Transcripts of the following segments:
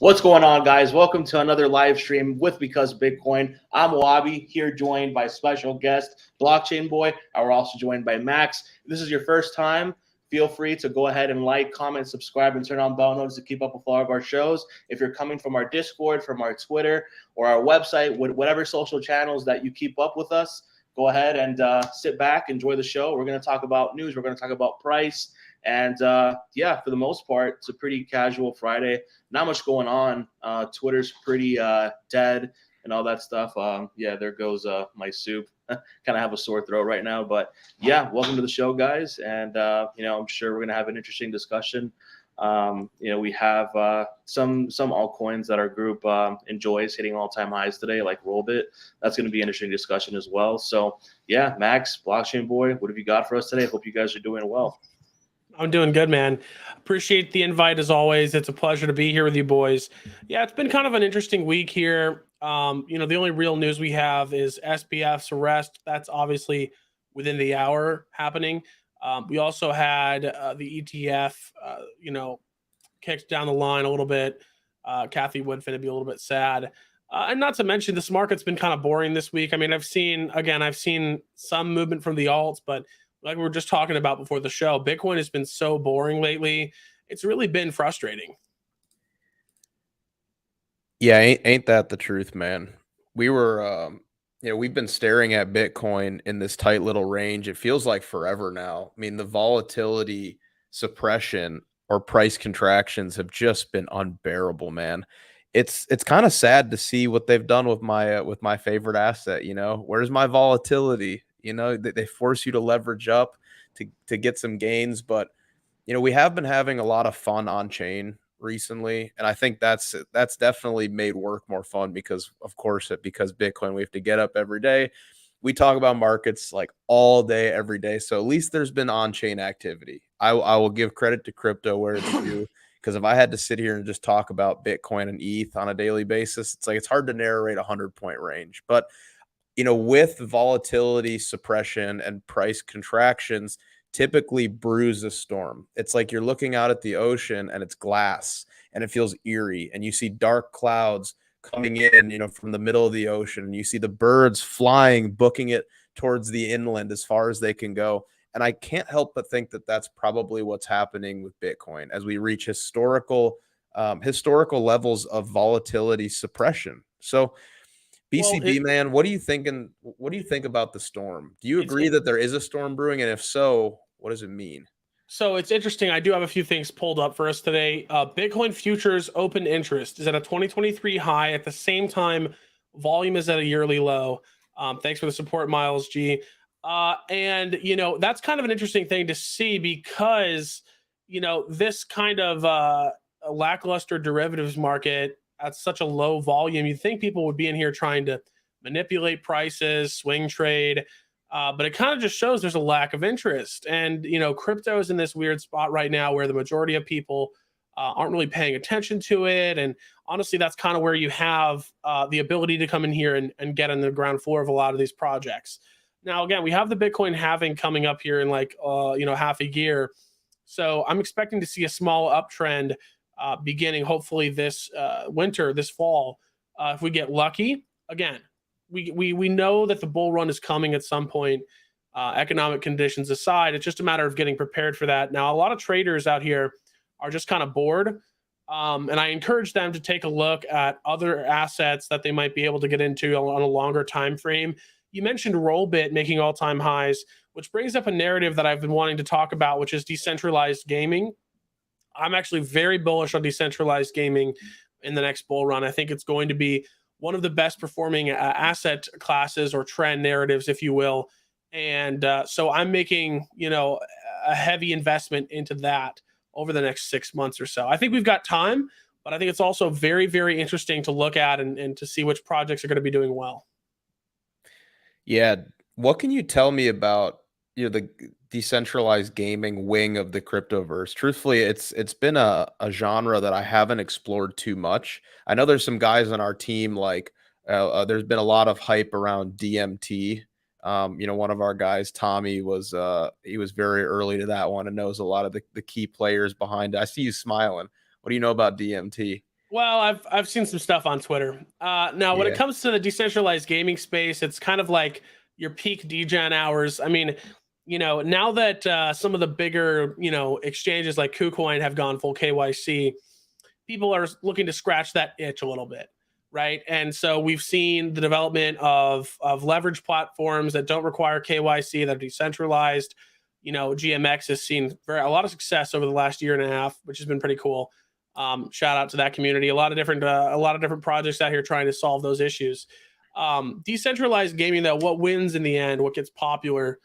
What's going on, guys? Welcome to another live stream with Because Bitcoin. I'm Wabi, here joined by special guest Blockchain Boy. And we're also joined by Max. If this is your first time, feel free to go ahead and like, comment, subscribe, and turn on bell notifications to keep up with all of our shows. If you're coming from our Discord, from our Twitter, or our website, whatever social channels that you keep up with us, go ahead and sit back, enjoy the show. We're going to talk about news. We're going to talk about price. And yeah, for the most part, it's a pretty casual Friday. Not much going on. Twitter's pretty dead and all that stuff. Yeah, there goes my soup. Kind of have a sore throat right now. But yeah, welcome to the show, guys. And, I'm sure we're going to have an interesting discussion. We have some altcoins that our group enjoys hitting all-time highs today, like Rollbit. That's going to be an interesting discussion as well. So yeah, Max, Blockchain Boy, what have you got for us today? Hope you guys are doing well. I'm doing good, man. Appreciate the invite as always. It's a pleasure to be here with you boys. Yeah, it's been kind of an interesting week here. The only real news we have is SBF's arrest. That's obviously within the hour happening. We also had the ETF, kicked down the line a little bit. Kathy Woodfin would be a little bit sad. And not to mention, this market's been kind of boring this week. I mean, I've seen some movement from the alts, but like we were just talking about before the show, Bitcoin has been so boring lately. It's really been frustrating. Yeah, ain't that the truth, man? We were, we've been staring at Bitcoin in this tight little range. It feels like forever now. I mean, the volatility suppression or price contractions have just been unbearable, man. It's kind of sad to see what they've done with my favorite asset. Where's my volatility? They force you to leverage up to get some gains, but we have been having a lot of fun on chain recently, and I think that's definitely made work more fun because Bitcoin, we have to get up every day. We talk about markets like all day, every day. So at least there's been on-chain activity. I will give credit to crypto where it's due, because if I had to sit here and just talk about Bitcoin and ETH on a daily basis, it's hard to narrate a 100-point range. But with volatility suppression and price contractions, typically brews a storm. It's like you're looking out at the ocean and it's glass and it feels eerie, and you see dark clouds coming in, from the middle of the ocean, and you see the birds flying, booking it towards the inland as far as they can go. And I can't help but think that that's probably what's happening with Bitcoin as we reach historical levels of volatility suppression. So BCB, man, what are you thinking? What do you think about the storm? Do you agree that there is a storm brewing? And if so, what does it mean? So it's interesting. I do have a few things pulled up for us today. Bitcoin futures open interest is at a 2023 high. At the same time, volume is at a yearly low. Thanks for the support, Miles G. And that's kind of an interesting thing to see because, this kind of lackluster derivatives market at such a low volume, you'd think people would be in here trying to manipulate prices, swing trade, but it kind of just shows there's a lack of interest. And crypto is in this weird spot right now where the majority of people aren't really paying attention to it. And honestly, that's kind of where you have the ability to come in here and get on the ground floor of a lot of these projects. Now, again, we have the Bitcoin halving coming up here in half a year. So I'm expecting to see a small uptrend beginning hopefully this winter, this fall. If we get lucky, again, we know that the bull run is coming at some point, economic conditions aside. It's just a matter of getting prepared for that. Now, a lot of traders out here are just kind of bored. And I encourage them to take a look at other assets that they might be able to get into on a longer time frame. You mentioned Rollbit making all-time highs, which brings up a narrative that I've been wanting to talk about, which is decentralized gaming. I'm actually very bullish on decentralized gaming in the next bull run. I think it's going to be one of the best performing asset classes or trend narratives, if you will. And so I'm making, a heavy investment into that over the next 6 months or so. I think we've got time, but I think it's also very, very interesting to look at and to see which projects are going to be doing well. Yeah. What can you tell me about the decentralized gaming wing of the cryptoverse? Truthfully, it's been a genre that I haven't explored too much. I know there's some guys on our team, like there's been a lot of hype around DMT. One of our guys, Tommy, he was very early to that one and knows a lot of the key players behind it. I see you smiling. What do you know about DMT? Well, I've seen some stuff on Twitter. Now, when it Yeah. comes to the decentralized gaming space, it's kind of like your peak degen hours. I mean, now that some of the bigger, exchanges like KuCoin have gone full KYC, people are looking to scratch that itch a little bit, right? And so we've seen the development of leverage platforms that don't require KYC, that are decentralized. GMX has seen a lot of success over the last year and a half, which has been pretty cool. Shout out to that community. A lot of different projects out here trying to solve those issues. Decentralized gaming, though, what wins in the end? What gets popular?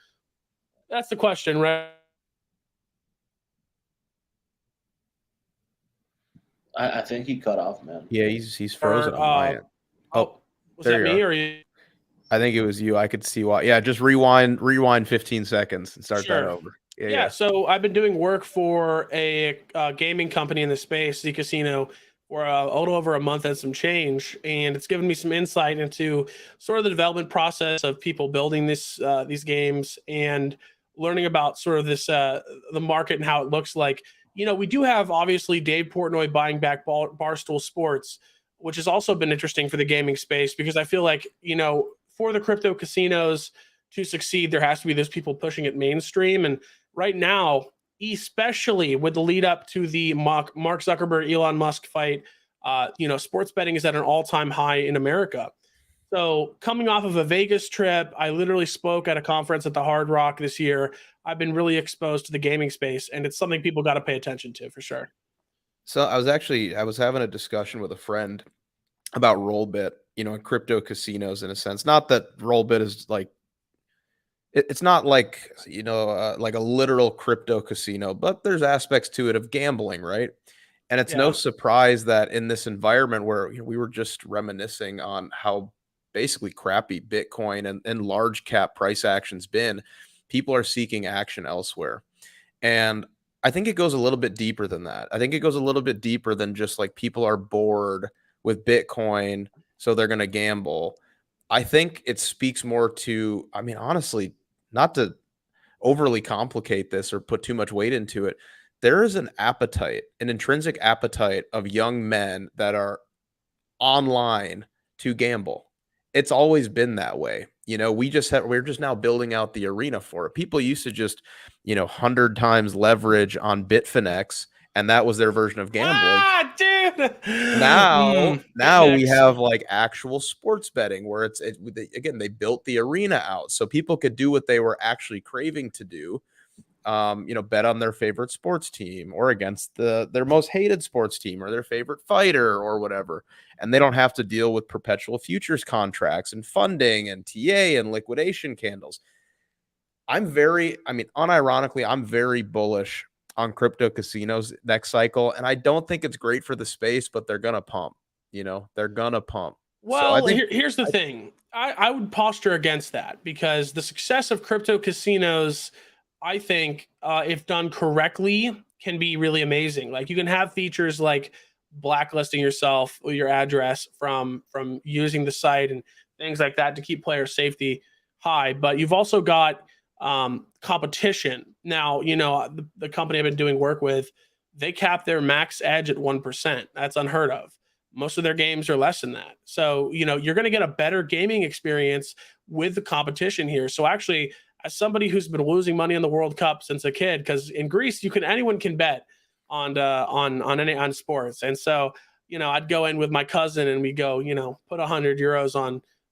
That's the question, right? I think he cut off, man. Yeah, he's frozen on my end. Oh, was there that you me are. or you? I think it was you. I could see why. Yeah, just rewind 15 seconds and start that Sure. over. Yeah, so I've been doing work for a gaming company in the space, Z Casino, for a little over a month and some change, and it's given me some insight into sort of the development process of people building these games and learning about sort of this the market and how it looks like. We do have obviously Dave Portnoy buying back Barstool Sports, which has also been interesting for the gaming space because I feel like for the crypto casinos to succeed, there has to be those people pushing it mainstream. And right now, especially with the lead up to the Mark Zuckerberg Elon Musk fight, sports betting is at an all-time high in America. So coming off of a Vegas trip, I literally spoke at a conference at the Hard Rock this year. I've been really exposed to the gaming space, and it's something people got to pay attention to for sure. So I was having a discussion with a friend about Rollbit, and crypto casinos in a sense. Not that Rollbit is like it's not like like a literal crypto casino, but there's aspects to it of gambling, right? And it's no Yeah. surprise that in this environment where we were just reminiscing on how basically crappy Bitcoin and large cap price action's been, people are seeking action elsewhere. And I think it goes a little bit deeper than that. I think it goes a little bit deeper than just like people are bored with Bitcoin, so they're going to gamble. I think it speaks more to, I mean, honestly, not to overly complicate this or put too much weight into it. There is an appetite, an intrinsic appetite of young men that are online to gamble. It's always been that way. We're just now building out the arena for it. People used to just, 100 times leverage on Bitfinex, and that was their version of gambling. Dude. Now we Bitfinex. have like actual sports betting where again, they built the arena out so people could do what they were actually craving to do. Bet on their favorite sports team or against their most hated sports team or their favorite fighter or whatever. And they don't have to deal with perpetual futures contracts and funding and TA and liquidation candles. Unironically, I'm very bullish on crypto casinos next cycle. And I don't think it's great for the space, but they're going to pump, they're going to pump. Well, here's the thing. I would posture against that because the success of crypto casinos, I think, if done correctly, can be really amazing. Like you can have features like blacklisting yourself or your address from using the site and things like that to keep player safety high. But you've also got competition. Now, the company I've been doing work with, they cap their max edge at 1%. That's unheard of. Most of their games are less than that. So, you're going to get a better gaming experience with the competition here. So actually, as somebody who's been losing money in the World Cup since a kid, because in Greece, anyone can bet on sports. And so, I'd go in with my cousin and we go, put 100 euros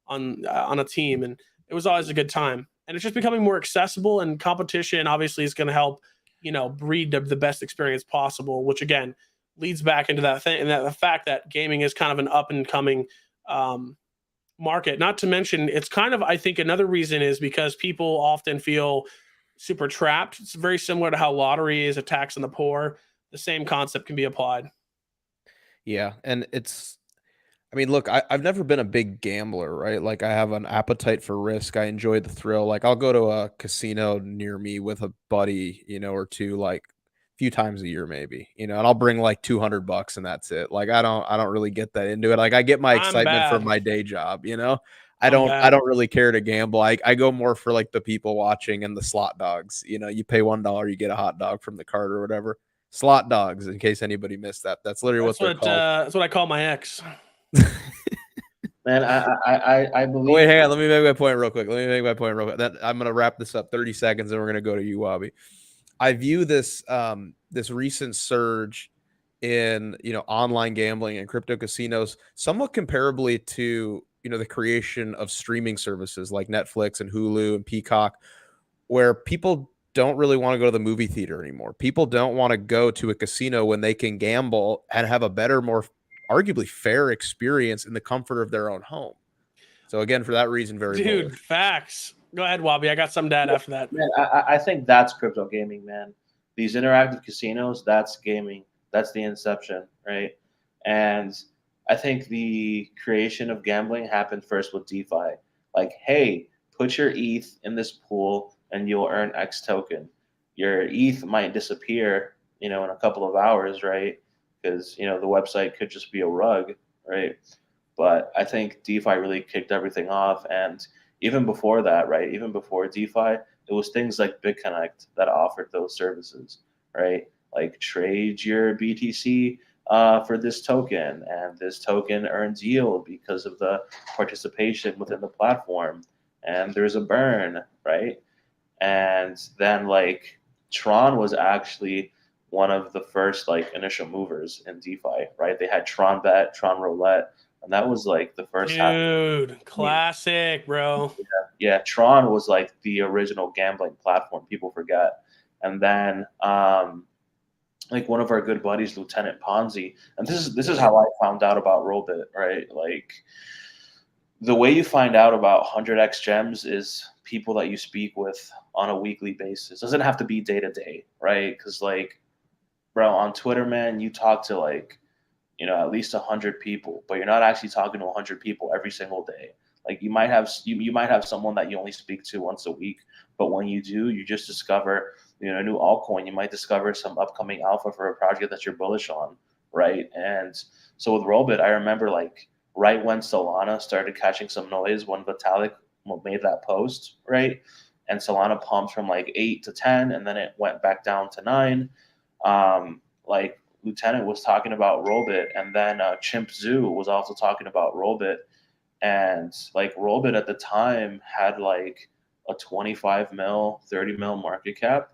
on a team. And it was always a good time. And it's just becoming more accessible, and competition obviously is going to help, breed the best experience possible, which again leads back into that thing and the fact that gaming is kind of an up and coming market. Not to mention, it's kind of, I think another reason is because people often feel super trapped. It's very similar to how lottery is a tax on the poor. The same concept can be applied. Yeah. And look, I've never been a big gambler, right? Like I have an appetite for risk. I enjoy the thrill. Like I'll go to a casino near me with a buddy, or two, like a few times a year, maybe, and I'll bring like $200 and that's it. Like I don't really get that into it. Like I get my excitement from my day job, I don't really care to gamble. I go more for like the people watching and the slot dogs, you pay $1, you get a hot dog from the cart or whatever. Slot dogs, in case anybody missed that. That's literally what they're called. That's what I call my ex. Man, I believe. Wait, hang on. Let me make my point real quick. Then I'm gonna wrap this up 30 seconds, and we're gonna go to you, Wabi. I view this this recent surge in online gambling and crypto casinos somewhat comparably to the creation of streaming services like Netflix and Hulu and Peacock, where people don't really want to go to the movie theater anymore. People don't want to go to a casino when they can gamble and have a better, more arguably fair experience in the comfort of their own home. So again, for that reason, very Dude, bullish. facts. Go ahead, Wabi. I got some data after that. Man, I think that's crypto gaming, man. These interactive casinos, that's gaming. That's the inception, right? And I think the creation of gambling happened first with DeFi. Like, hey, put your ETH in this pool and you'll earn X token. Your ETH might disappear, in a couple of hours, right? Because, the website could just be a rug, right? But I think DeFi really kicked everything off. And even before that, right? Even before DeFi, it was things like BitConnect that offered those services, right? Like trade your BTC for this token, and this token earns yield because of the participation within the platform. And there's a burn, right? And then like Tron was actually one of the first like initial movers in DeFi, right? They had Tron Bet, Tron Roulette, and that was like the first. Dude, classic, bro. Yeah, Tron was like the original gambling platform. People forget. And then like one of our good buddies, Lieutenant Ponzi, and this is how I found out about Rollbit, right? Like the way you find out about 100x gems is people that you speak with on a weekly basis. It doesn't have to be day to day, right? Because like, bro, on Twitter, man, you talk to like, at least 100 people, but you're not actually talking to 100 people every single day. Like you might have someone that you only speak to once a week, but when you do, you just discover a new altcoin. You might discover some upcoming alpha for a project that you're bullish on, right? And so with Rollbit, I remember like right when Solana started catching some noise when Vitalik made that post, right? And Solana pumped from like 8 to 10, and then it went back down to 9. Like Lieutenant was talking about Rollbit, and then Chimp Zoo was also talking about Rollbit. And like Rollbit at the time had like a 25 mil, 30 mil market cap.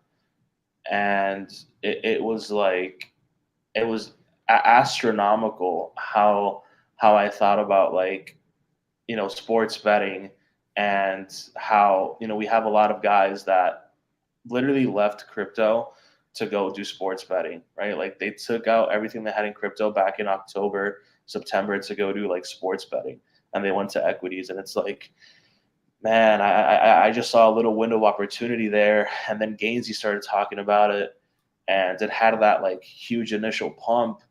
And it was like, it was astronomical how I thought about like, sports betting, and how, we have a lot of guys that literally left crypto to go do sports betting, right? Like they took out everything they had in crypto back in October, September to go do like sports betting, and they went to equities. And it's like, man, I just saw a little window of opportunity there. And then Gainsey started talking about it, and it had that like huge initial pump.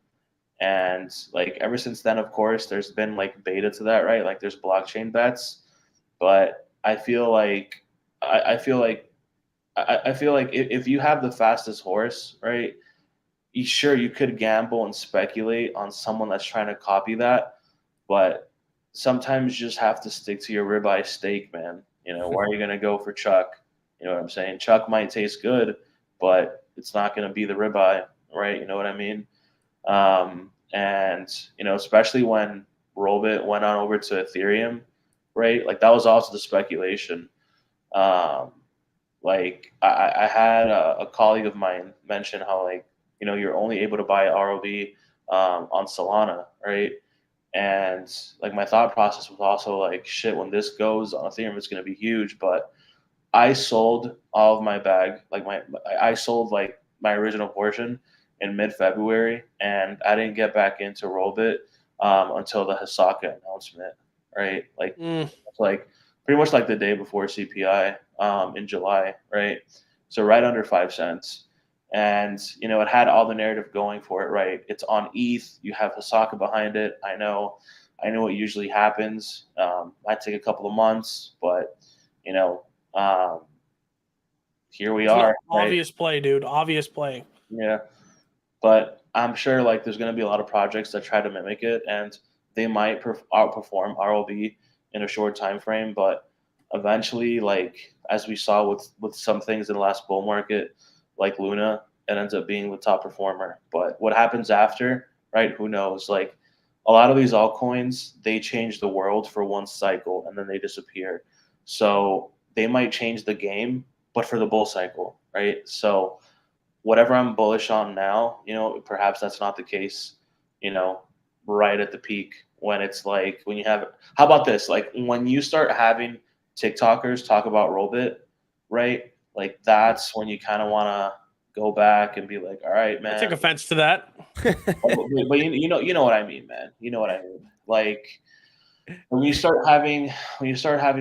And like ever since then, of course, there's been like beta to that, right? Like there's blockchain bets, but I feel like if you have the fastest horse, right, you could gamble and speculate on someone that's trying to copy that, but sometimes you just have to stick to your ribeye steak, man. Why are you gonna go for Chuck? You know what I'm saying? Chuck might taste good, but it's not gonna be the ribeye, right? You know what I mean? And especially when Rollbit went on over to Ethereum, right? Like that was also the speculation. Like I had a colleague of mine mention how like you're only able to buy ROV on Solana, right? And like my thought process was also like, shit, when this goes on Ethereum, it's going to be huge. But I sold all of my bag, like I sold like my original portion in mid-February, and I didn't get back into Rollbit until the Hisaka announcement, right? Like like pretty much like the day before CPI in July, right? So right under 5 cents. And, it had all the narrative going for it, right? It's on ETH. You have Hisaka behind it. I know what usually happens. Might take a couple of months, but, here we are. Obvious play, dude. Obvious play. Yeah. But I'm sure like there's going to be a lot of projects that try to mimic it, and they might outperform ROV in a short time frame. But eventually, like as we saw with some things in the last bull market, like Luna, it ends up being the top performer. But what happens after, right? Who knows? Like a lot of these altcoins, they change the world for one cycle and then they disappear. So they might change the game, but for the bull cycle, right? So whatever I'm bullish on now, perhaps that's not the case, right at the peak when it's like when you have, how about this? Like when you start having TikTokers talk about Rollbit, right? Like that's when you kind of want to go back and be like, all right, man. I take offense to that. But you know what I mean, man. You know what I mean. Like when you start having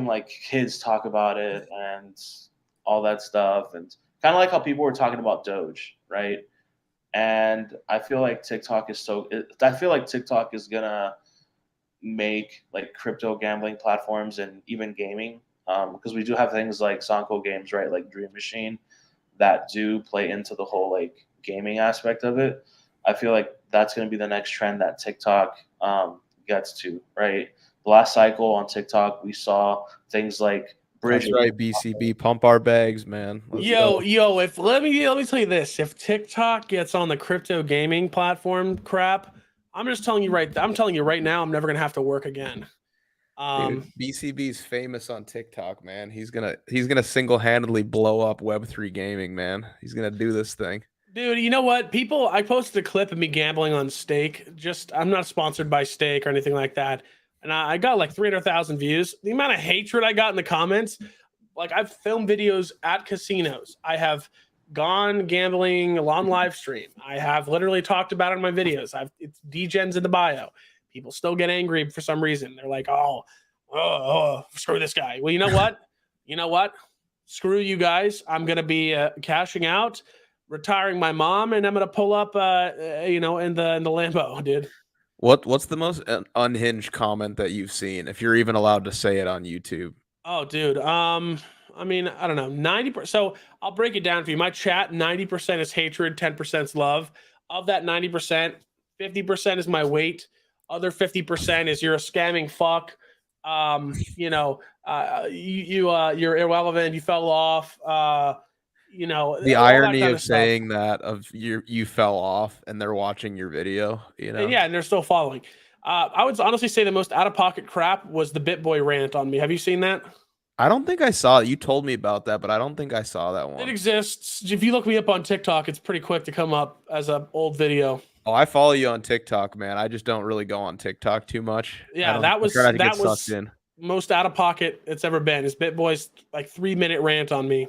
like kids talk about it and all that stuff, and kind of like how people were talking about Doge, right? And I feel like TikTok is gonna make like crypto gambling platforms and even gaming, because we do have things like Sonko Games, right? Like Dream Machine, that do play into the whole like gaming aspect of it. I feel like that's going to be the next trend that TikTok gets to, right? The last cycle on TikTok, we saw things like Bridge. That's right, BCB, pump our bags, man. Let's go. Yo, let me tell you this. If TikTok gets on the crypto gaming platform crap, I'm telling you right now, I'm never gonna have to work again. Dude, BCB's famous on TikTok, man. He's gonna single-handedly blow up Web3 gaming, man. He's gonna do this thing. Dude, you know what? I posted a clip of me gambling on Stake. I'm not sponsored by Stake or anything like that. And I got like 300,000 views. The amount of hatred I got in the comments, like I've filmed videos at casinos. I have gone gambling on live stream. I have literally talked about it in my videos. It's DGens in the bio. People still get angry for some reason. They're like, oh, screw this guy. Well, you know what? Screw you guys. I'm going to be cashing out, retiring my mom, and I'm going to pull up, in the Lambo, dude. What's the most unhinged comment that you've seen, if you're even allowed to say it on YouTube? Oh, dude. I mean, I don't know. 90%. So I'll break it down for you. My chat, 90% is hatred, 10% is love. Of that 90%, 50% is my weight. Other 50% is you're a scamming fuck. You're irrelevant. You fell off. The irony of saying that you fell off and they're watching your video, Yeah, and they're still following. I would honestly say the most out-of-pocket crap was the BitBoy rant on me. Have you seen that? I don't think I saw it. You told me about that, but I don't think I saw that one. It exists. If you look me up on TikTok, it's pretty quick to come up as an old video. Oh, I follow you on TikTok, man. I just don't really go on TikTok too much. Yeah, that was most out-of-pocket it's ever been. Is BitBoy's like 3-minute rant on me.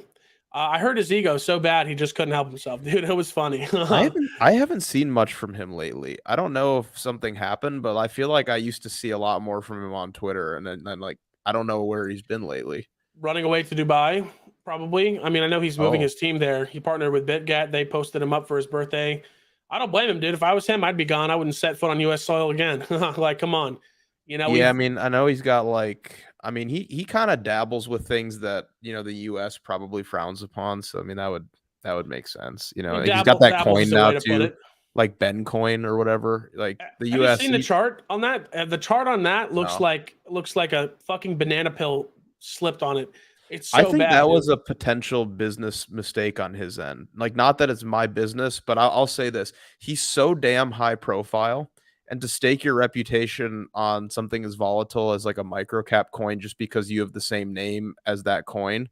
I heard his ego so bad he just couldn't help himself, dude. It was funny. I haven't seen much from him lately. I don't know if something happened, but I feel like I used to see a lot more from him on Twitter, and then like I don't know where he's been lately. Running away to Dubai, probably. I mean, I know he's moving his team there. He partnered with BitGet. They posted him up for his birthday. I don't blame him, dude. If I was him, I'd be gone. I wouldn't set foot on U.S. soil again. Like, come on. Yeah, I mean, I know he's got he kind of dabbles with things that, the US probably frowns upon. So, I mean, that would make sense. He's got that coin now too, like Ben coin or whatever. Like the US. Have you seen the chart on that? The chart on that looks like a fucking banana peel slipped on it. It's so I think bad, that dude. was a potential business mistake on his end. Like, not that it's my business, but I'll say this. He's so damn high profile. And to stake your reputation on something as volatile as like a microcap coin just because you have the same name as that coin,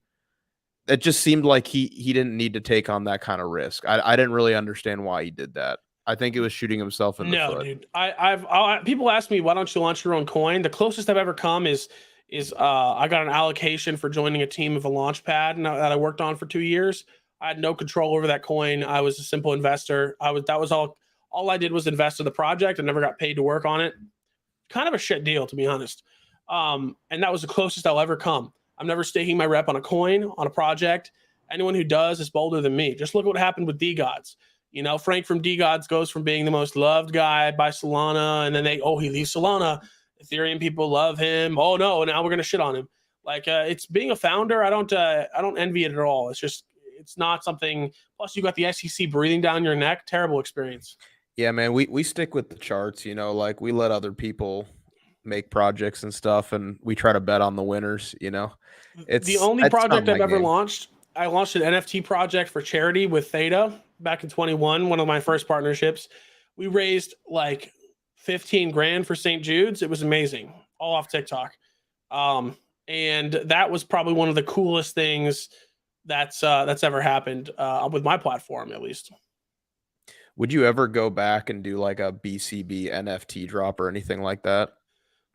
it just seemed like he didn't need to take on that kind of risk. I didn't really understand why he did that. I think it was shooting himself in the foot. No, dude. People ask me, why don't you launch your own coin? The closest I've ever come is I got an allocation for joining a team of a launch pad that I worked on for 2 years. I had no control over that coin. I was a simple investor. That was all I did was invest in the project. I never got paid to work on it. Kind of a shit deal, to be honest. And that was the closest I'll ever come. I'm never staking my rep on a coin, on a project. Anyone who does is bolder than me. Just look at what happened with DeGods. Frank from DeGods goes from being the most loved guy by Solana, and then he leaves Solana. Ethereum people love him. Oh no, now we're gonna shit on him. Like it's being a founder. I don't envy it at all. It's not something. Plus, you got the SEC breathing down your neck. Terrible experience. Yeah, man, we stick with the charts, like we let other people make projects and stuff, and we try to bet on the winners, It's the only project I've ever launched. I launched an NFT project for charity with Theta back in 21, one of my first partnerships. We raised like 15 grand for St. Jude's. It was amazing, all off TikTok. And that was probably one of the coolest things that's ever happened with my platform, at least. Would you ever go back and do like a BCB NFT drop or anything like that?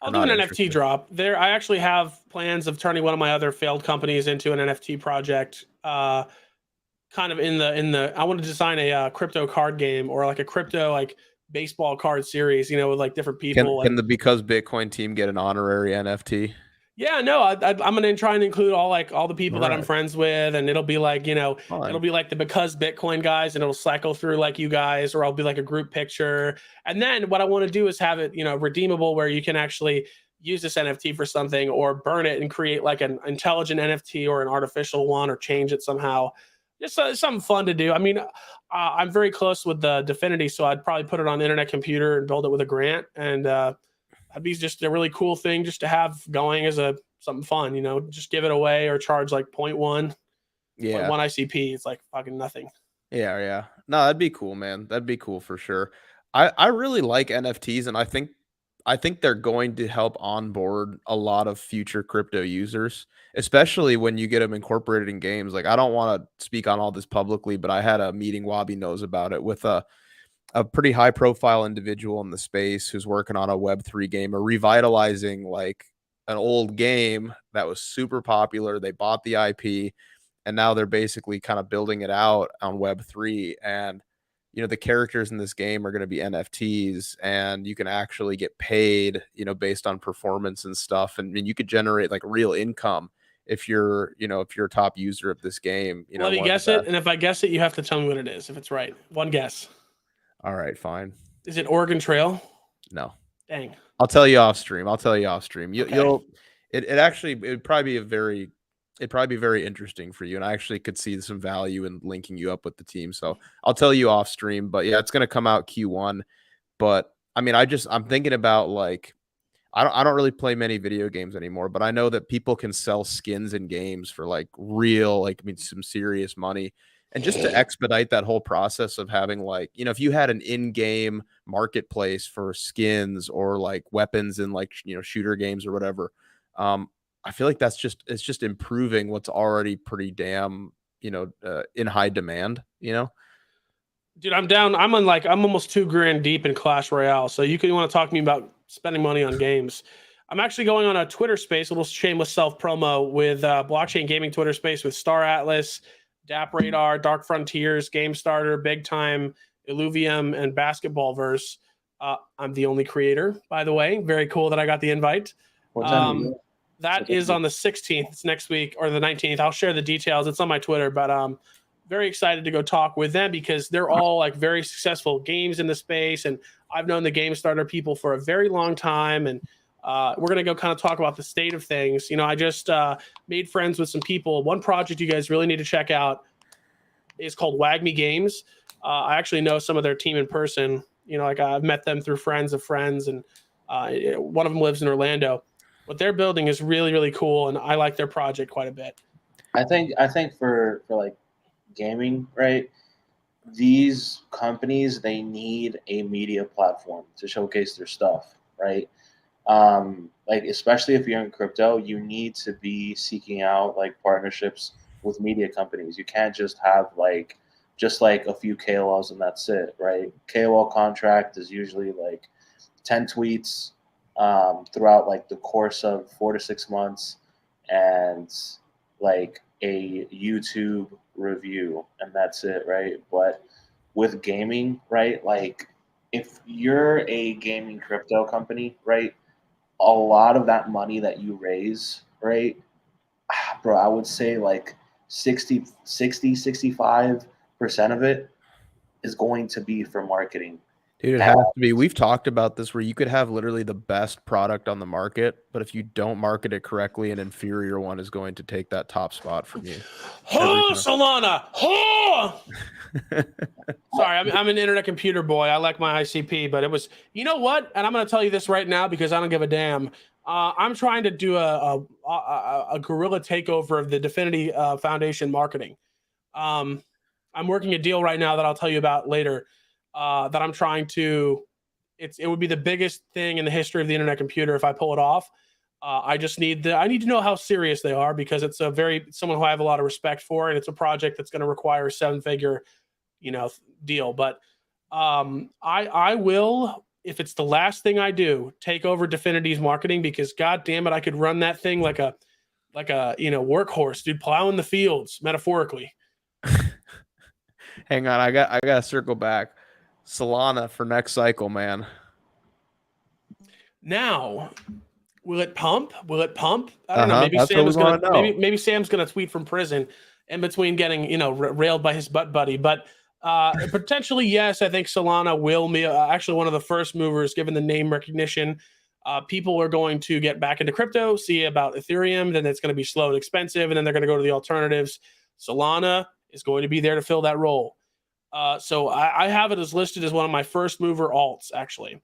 I'll Or do an not NFT interested? drop. There, I actually have plans of turning one of my other failed companies into an NFT project. Kind of in the I want to design a crypto card game or like a crypto like baseball card series, with like different people. Can the Because Bitcoin team get an honorary NFT? Yeah, no, I'm gonna try and include all the people that I'm Alright. friends with, and it'll be like it'll Fine. be like the Because Bitcoin guys, and it'll cycle through like you guys, or I'll be like a group picture. And then what I want to do is have it redeemable, where you can actually use this NFT for something, or burn it and create like an intelligent NFT or an artificial one, or change it somehow. Just something fun to do. I mean, I'm very close with the Dfinity, so I'd probably put it on Internet Computer and build it with a grant, and that'd be just a really cool thing just to have going as something fun, just give it away or charge like 0.1 Yeah. ICP. It's like fucking nothing. Yeah. No, that'd be cool, man. That'd be cool for sure. I really like NFTs, and I think they're going to help onboard a lot of future crypto users, especially when you get them incorporated in games. Like, I don't want to speak on all this publicly, but I had a meeting, Wabi knows about it, with a pretty high profile individual in the space who's working on a Web3 game, or revitalizing like an old game that was super popular. They bought the IP, and now they're basically kind of building it out on Web3. And the characters in this game are going to be NFTs, and you can actually get paid, based on performance and stuff. And you could generate like real income if you're a top user of this game. Let me guess it, and if I guess it, you have to tell me what it is. If it's right, one guess. All right, fine. Is it Oregon Trail? No. Dang. I'll tell you off stream. Okay. It'd probably be very interesting for you, and I actually could see some value in linking you up with the team. So I'll tell you off stream, but yeah, it's going to come out Q1. But I mean, I'm thinking about like, I don't really play many video games anymore, but I know that people can sell skins in games for like real, like, I mean, some serious money. And just to expedite that whole process of having like, if you had an in-game marketplace for skins or like weapons in like, shooter games or whatever, I feel like it's just improving what's already pretty damn, in high demand, Dude, I'm down. I'm almost $2,000 deep in Clash Royale. So you want to talk to me about spending money on games. I'm actually going on a Twitter space, a little shameless self promo, with blockchain gaming Twitter space with Star Atlas, Dap Radar, Dark Frontiers, Game Starter, Big Time, Illuvium, and Basketballverse. I'm the only creator, by the way. Very cool that I got the invite. What time is it? That is on the 16th. It's next week, or the 19th. I'll share the details. It's on my Twitter, but very excited to go talk with them, because they're all like very successful games in the space, and I've known the Game Starter people for a very long time, and we're going to go kind of talk about the state of things. I just made friends with some people. One project you guys really need to check out is called WAGMI Games. I actually know some of their team in person. Like I've met them through friends of friends, and one of them lives in Orlando. What they're building is really, really cool, and I like their project quite a bit. I think for like gaming, right? These companies, they need a media platform to showcase their stuff, right? Like, especially if you're in crypto, you need to be seeking out like partnerships with media companies. You can't just have just a few KOLs and that's it, right? KOL contract is usually like 10 tweets throughout like the course of 4 to 6 months, and like a YouTube review, and that's it, right? But with gaming, right? Like, if you're a gaming crypto company, right? A lot of that money that you raise, right? Bro, I would say like 65% of it is going to be for marketing. Dude, it has to be. We've talked about this, where you could have literally the best product on the market, but if you don't market it correctly, an inferior one is going to take that top spot from you. Oh, Solana! Oh! Sorry, I'm an Internet Computer boy. I like my ICP, but it was, you know what? And I'm going to tell you this right now because I don't give a damn. I'm trying to do a guerrilla takeover of the Dfinity Foundation marketing. I'm working a deal right now that I'll tell you about later. That I'm trying to. It would be the biggest thing in the history of the internet computer if I pull it off. I just need I need to know how serious they are, because it's someone who I have a lot of respect for, and it's a project that's going to require a 7-figure, deal. But I will, if it's the last thing I do, take over Definity's marketing, because God damn it, I could run that thing like a workhorse, dude, plowing the fields metaphorically. Hang on, I gotta circle back. Solana for next cycle, man. Now, will it pump? Will it pump? I don't know. Maybe That's Sam what is we gonna wanna know. maybe Sam's gonna tweet from prison in between getting railed by his butt buddy. But potentially, yes, I think Solana will be actually one of the first movers, given the name recognition. People are going to get back into crypto, see about Ethereum, then it's going to be slow and expensive, and then they're going to go to the alternatives. Solana is going to be there to fill that role. So I have it as listed as one of my first mover alts, actually.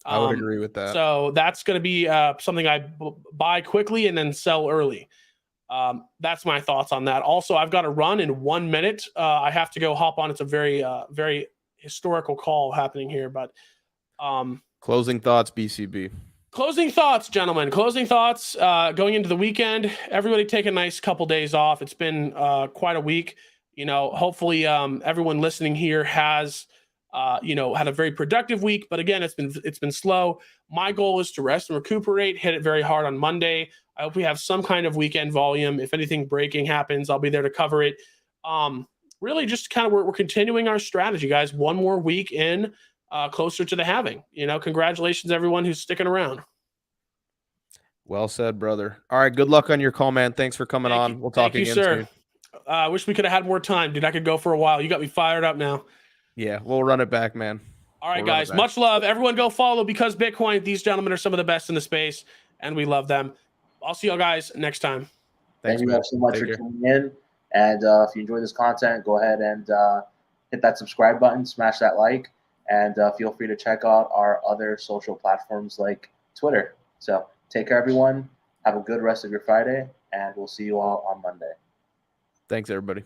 I would agree with that. So that's going to be something I buy quickly and then sell early. That's my thoughts on that. Also, I've got to run in 1 minute. I have to go hop on. It's a very, very historical call happening here. But closing thoughts, BCB. Closing thoughts, gentlemen. Closing thoughts. Going into the weekend, everybody take a nice couple days off. It's been quite a week. Hopefully everyone listening here has had a very productive week. But again, it's been slow. My goal is to rest and recuperate, hit it very hard on Monday. I hope we have some kind of weekend volume. If anything breaking happens, I'll be there to cover it. Really just kind of we're continuing our strategy, guys. One more week in, closer to the halving. Congratulations everyone who's sticking around. Well said, brother. All right, good luck on your call, man. Thanks for coming on. We'll talk again soon. I wish we could have had more time, dude. I could go for a while. You got me fired up now. Yeah, we'll run it back, man. All right, guys. Much love. Everyone go follow Because Bitcoin. These gentlemen are some of the best in the space, and we love them. I'll see y'all guys next time. Thank you guys so much for tuning in. And if you enjoy this content, go ahead and hit that subscribe button, smash that like, and feel free to check out our other social platforms like Twitter. So take care, everyone. Have a good rest of your Friday, and we'll see you all on Monday. Thanks, everybody.